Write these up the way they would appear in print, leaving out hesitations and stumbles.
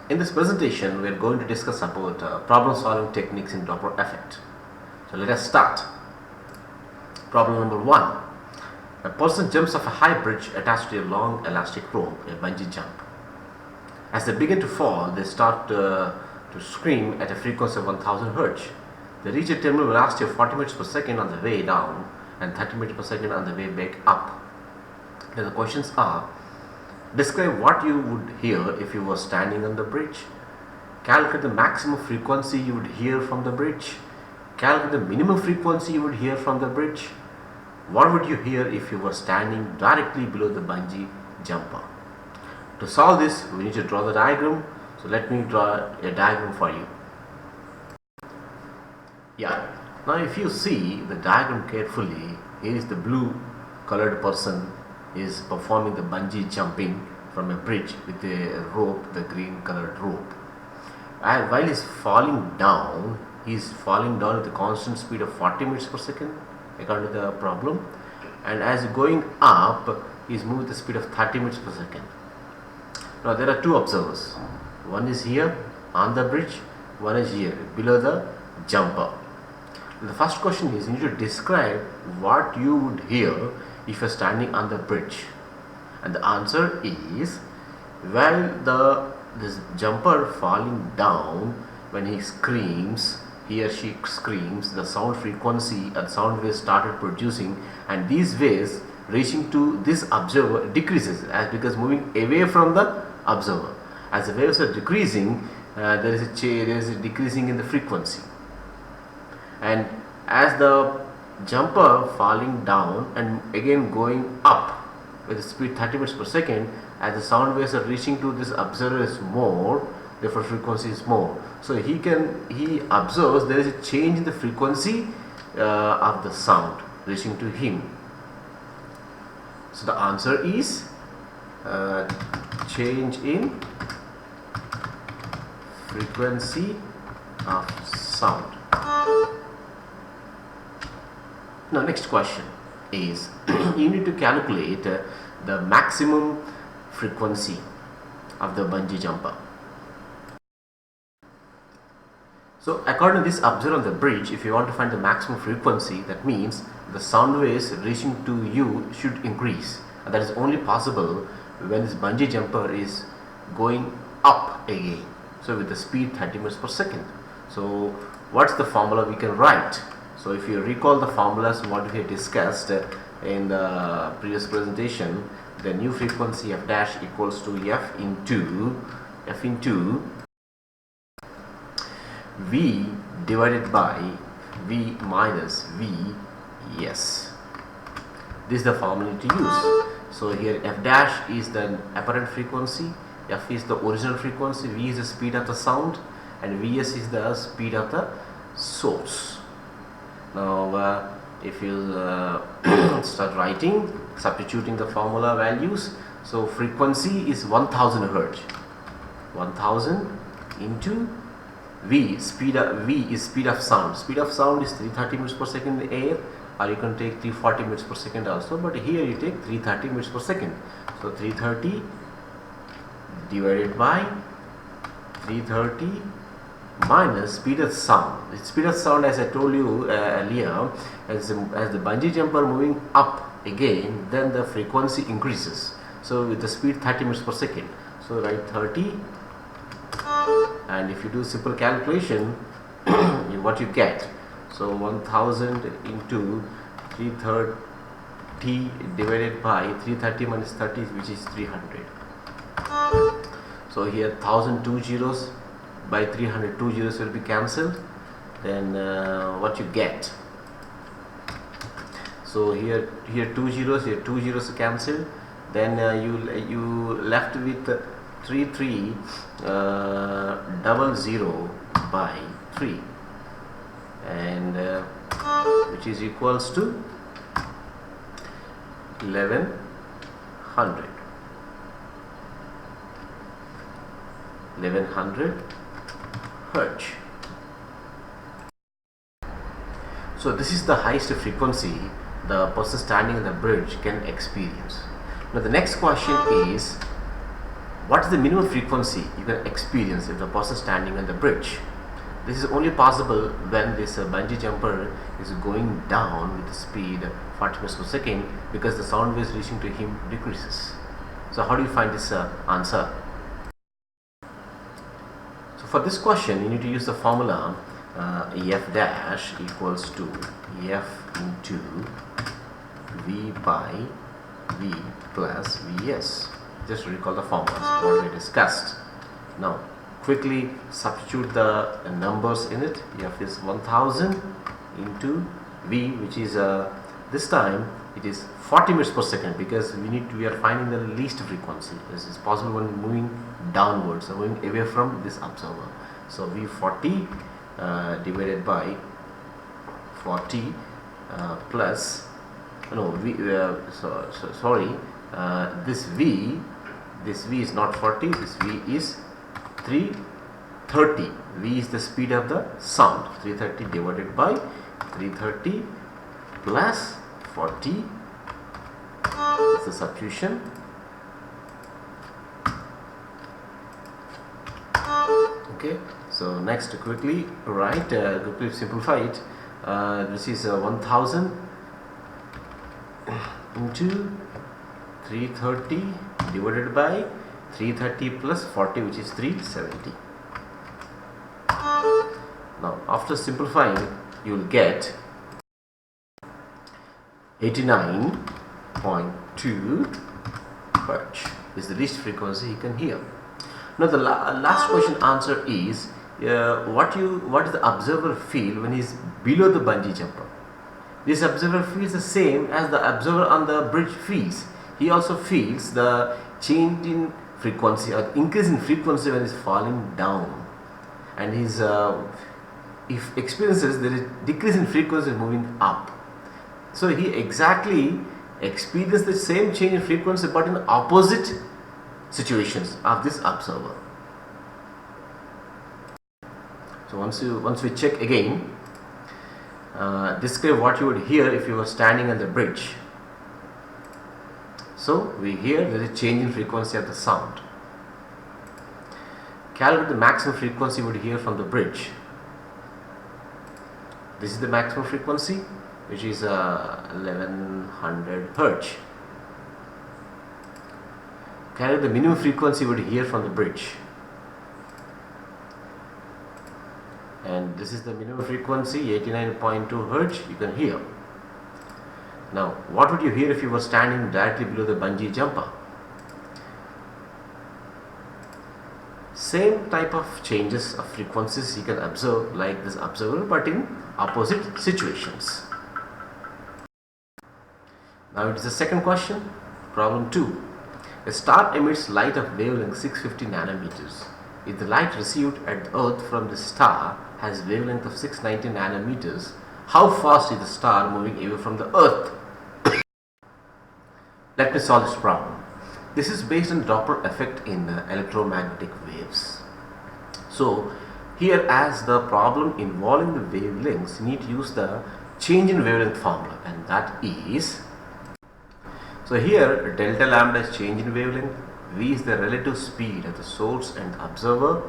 In this presentation, we are going to discuss about problem solving techniques in Doppler effect. So let us start. Problem number 1. A person jumps off a high bridge attached to a long elastic rope, a bungee jump. As they begin to fall, they start to scream at a frequency of 1000 Hz. They reach a terminal velocity of 40 meters per second on the way down and 30 meters per second on the way back up. Then the questions are: describe what you would hear if you were standing on the bridge. Calculate the maximum frequency you would hear from the bridge. Calculate the minimum frequency you would hear from the bridge. What would you hear if you were standing directly below the bungee jumper? To solve this, we need to draw the diagram. So let me draw a diagram for you. Yeah. Now if you see the diagram carefully, here is the blue colored person is performing the bungee jumping from a bridge with a rope, the green colored rope. And while he's falling down at a constant speed of 40 meters per second according to the problem, and as going up he's moving at the speed of 30 meters per second. Now there are two observers. One is here on the bridge, one is here below the jumper. The first question is, you need to describe what you would hear if you're standing on the bridge. And the answer is, while this jumper falling down, when he or she screams, the sound frequency and sound waves started producing, and these waves reaching to this observer decreases because moving away from the observer. As the waves are decreasing, there is a decreasing in the frequency. And as the jumper falling down and again going up with the speed 30 meters per second, as the sound waves are reaching to this observer is more, therefore frequency is more. So he observes there is a change in the frequency of the sound reaching to him. So the answer is change in frequency of sound. Now next question is you need to calculate the maximum frequency of the bungee jumper. So according to this observer on the bridge, if you want to find the maximum frequency, that means the sound waves reaching to you should increase, and that is only possible when this bungee jumper is going up again, so with the speed 30 meters per second. So what's the formula we can write? So if you recall the formulas what we had discussed in the previous presentation, the new frequency f dash equals to f into v divided by v minus vs. This is the formula to use. So here f dash is the apparent frequency, f is the original frequency, v is the speed of the sound, and vs is the speed of the source. Now if you start writing, substituting the formula values, so frequency is 1000 Hz. 1000 into v is speed of sound. Speed of sound is 330 meters per second in the air, or you can take 340 meters per second also, but here you take 330 meters per second. So 330 divided by 330 minus speed of sound. The speed of sound, as I told you earlier, as the bungee jumper moving up again, then the frequency increases. So with the speed 30 meters per second. So write 30, and if you do simple calculation, what you get? So 1000 into 330 divided by 330 minus 30, which is 300. So here 1000 two zeros by 300, two zeros will be cancelled. Then what you get? So here two zeros are cancelled. Then you left with 3300 by 3, and which is equals to 1100 Hz. So this is the highest frequency the person standing on the bridge can experience. Now the next question is, What is the minimum frequency you can experience if the person standing on the bridge? This is only possible when this bungee jumper is going down with the speed 40 meters per second, because the sound waves reaching to him decreases. So how do you find this answer? So for this question, you need to use the formula f dash equals to f into v by v plus vs. Just recall the formulas what we discussed. Now quickly substitute the numbers in it. F is 1000 into v, which is this time it is 40 meters per second, because we are finding the least frequency. This is possible when moving downwards or moving away from this observer. So v40 divided by 40 plus no v sorry, this v is not 40, this v is 330. V is the speed of the sound. 330 divided by 330 plus 40 is the substitution. Okay, so next quickly write, quickly simplify it. This is 1000 into 330 divided by 330 plus 40, which is 370. Now after simplifying, you will get 89.2 Hertz is the least frequency you can hear. Now the last question answer is what does the observer feel when he is below the bungee jumper? This observer feels the same as the observer on the bridge feels. He also feels the change in frequency or increase in frequency when he is falling down, and his if experiences there is decrease in frequency moving up. So he exactly experienced the same change in frequency but in opposite situations of this observer. So once we check again, describe what you would hear if you were standing on the bridge. So we hear there is change in frequency of the sound. Calculate the maximum frequency you would hear from the bridge. This is the maximum frequency, which is 1100 Hertz. Calculate the minimum frequency you would hear from the bridge. And this is the minimum frequency, 89.2 Hertz you can hear. Now, what would you hear if you were standing directly below the bungee jumper? Same type of changes of frequencies you can observe like this observer, but in opposite situations. Now it is the second question, problem 2. A star emits light of wavelength 650 nanometers. If the light received at Earth from the star has wavelength of 690 nanometers, how fast is the star moving away from the Earth? Let me solve this problem. This is based on Doppler effect in electromagnetic waves. So here, as the problem involving the wavelengths, you need to use the change in wavelength formula, and that is, so here delta lambda is change in wavelength, v is the relative speed of the source and the observer,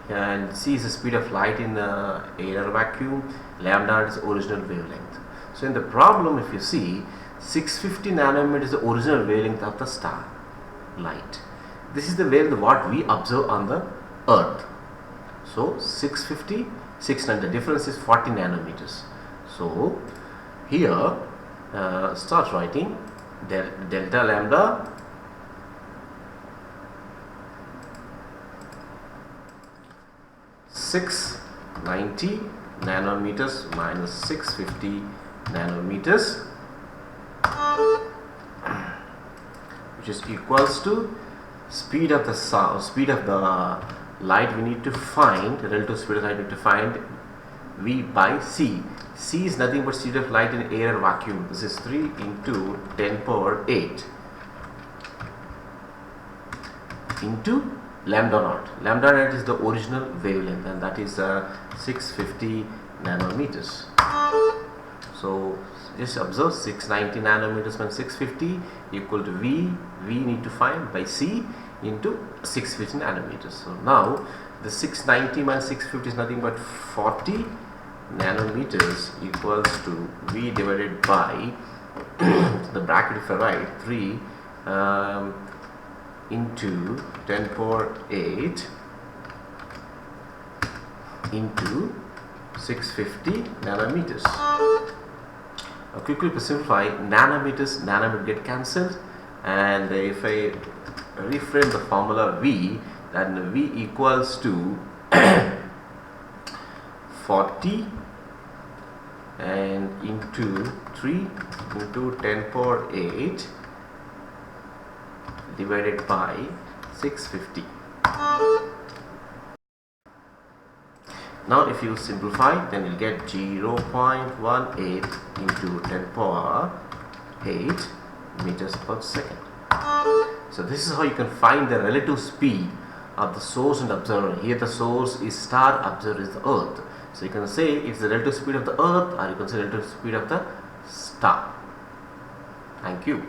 and c is the speed of light in air vacuum, lambda is the original wavelength. So in the problem, if you see, 650 nanometers is the original wavelength of the star light. This is the wavelength what we observe on the Earth. So 650, 690, the difference is 40 nanometers. So here start writing delta lambda (690 nanometers minus 650 nanometers), which is equals to speed of the sound, speed of the light we need to find, relative speed of light we need to find, v by c. C is nothing but speed of light in air vacuum. This is 3 into 10 power 8 into lambda naught. Lambda naught is the original wavelength, and that is 650 nanometers. So just observe 690 nanometers when 650 equal to v need to find by c, into 650 nanometers. So now the 690 minus 650 is nothing but 40 nanometers equals to V divided by the bracket, if I write 3 into 10 power 8 into 650 nanometers. Now quickly to simplify, nanometer get cancelled, and if I reframe the formula V, then V equals to 40 and into 3 into 10 power 8 divided by 650. Now if you simplify, then you'll get 0.18 into 10 power 8 meters per second. So this is how you can find the relative speed of the source and observer. Here the source is star, observer is the earth. So you can say it's the relative speed of the earth, or you can say relative speed of the star. Thank you.